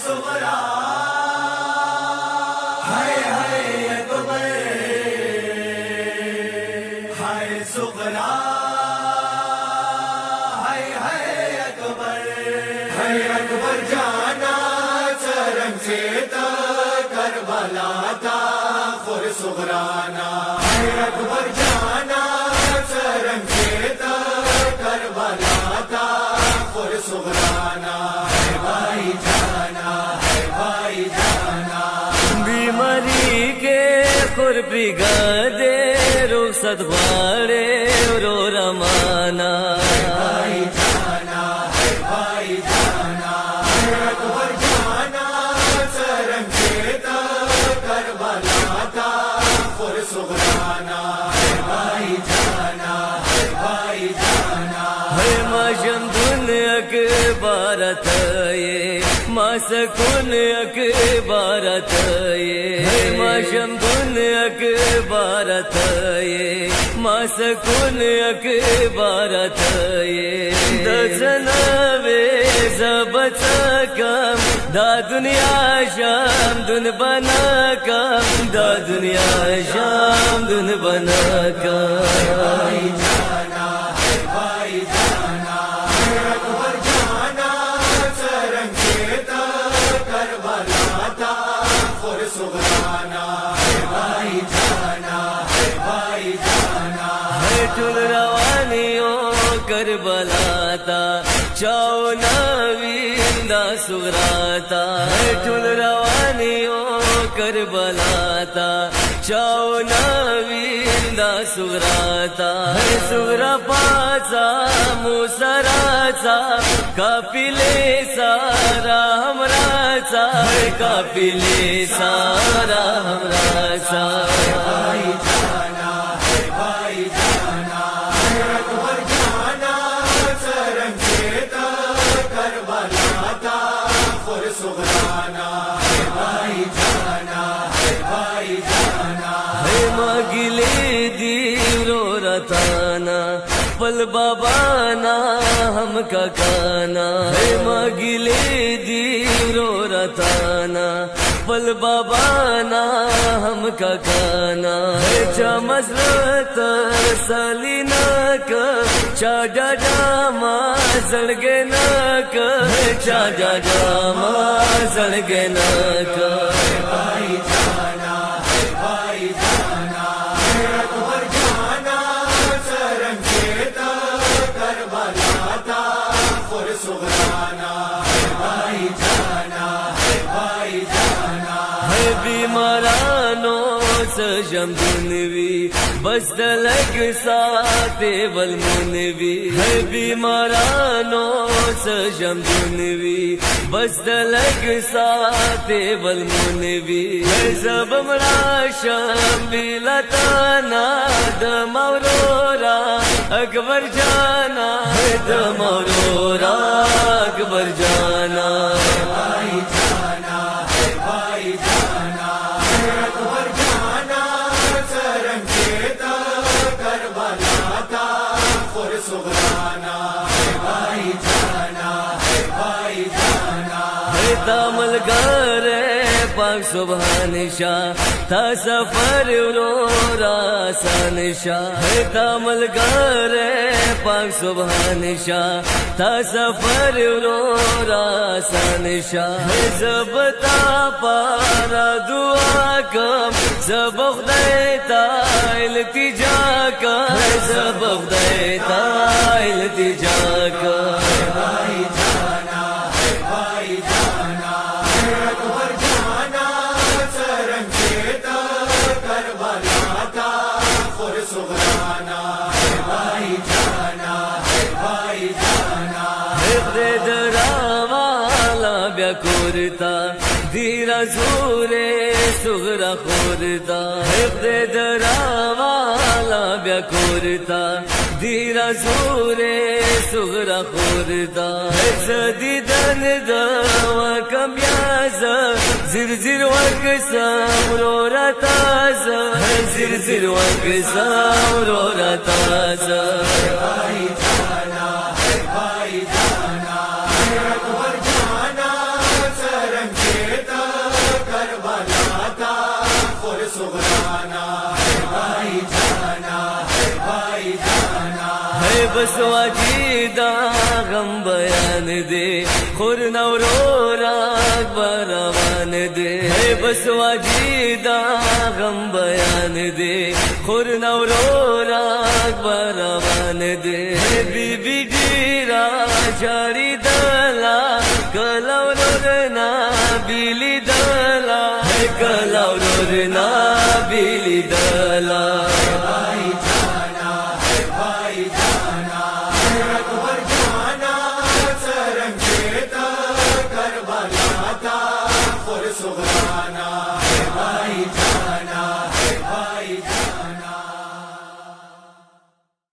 सुगरा हाय हाय अकबर हाय सुगरा हाय हाय अकबर जाना चरम से करबला था खुर सुगराना हाय अकबर जाना चरम से करबला था खुर सुगराना है भाई जाना बीमारी के खुर ब्रिगादे रुखसत वाड़े रो रमाना भाई जाना अकबर जाना चरम से करबला था खुर सुगराना है भाई जाना है मशम धुन अकबारत ये मासकुन अकबारत ये है मशम धुन अकबारत ये मासकुन अकबारत ये दजनवे जबत कम दा दुनिया शाम दुन बना कम दा दुनिया शाम दुन बना कम अकबर जाना चरम से करबला था खुर सुगराना है भाई जाना है टुल रवानियों करबलाता चाओ नवींदा सुगराता है टुल रवानियों करबलाता चाओ नवींदा सुगराता है सुगरा पाचा मुसराचा कापिले सारा हमराचा है कापिले सारा हमराचा भाई जाना अकबर जाना चरम से करबला था खुर सुगराना है भाई जाना है मगिले दीरो रताना पल बाबाना हम का काना है मगिले दीरो रताना पल बाबाना हम का काना है चमजरत सलीना का चाजा जामा जलगे ना का चाजा जामा जलगे ना का भाई जाना अकबर जाना चरम से करबला था खुर सुगराना है भाई जाना है बीमारानो सजम दुनवी बस दलग साते बल मुनवी है बीमारानो सजम दुनवी बस दलग साते बल मुनवी है सब मराशम बिलताना दमौरोरा अकबर जाना है दमौरोरा अकबर जाना भाई जाना अकबर जाना चरम से करबला था खुर सुगराना है भाई जाना है दामल गर पाक सुबहान शाह था सफर रोरा सान शाह है दामल गर पाक सुबहान शाह था सफर रोरा सान शाह है जबता पारा दुआ कम जब खुदैता इल्तिजा का है जब खुदैता इल्तिजा का भाई जाना अकबर जाना चरम से करबला था खुर सुगराना है भाई जाना है दरावाला ब्याकुरता धीरा जोरे सुगरा खोरता है दरावाला ब्याकुरता धीरा जोरे सुगरा खोरता है सदी दन दवा कम्याज जिर वक सामरो रताज है जिर वक सामरो रताज भाई जाना अकबर जाना चरम بس واجیدا غم بیان دے خورنا وروراک بروان دے بس واجیدا غم بیان دے خورنا وروراک بروان دے بی بی ډیرا جاری دلا کلا ورنا بیلی دلا کلا ورنا بیلی دلا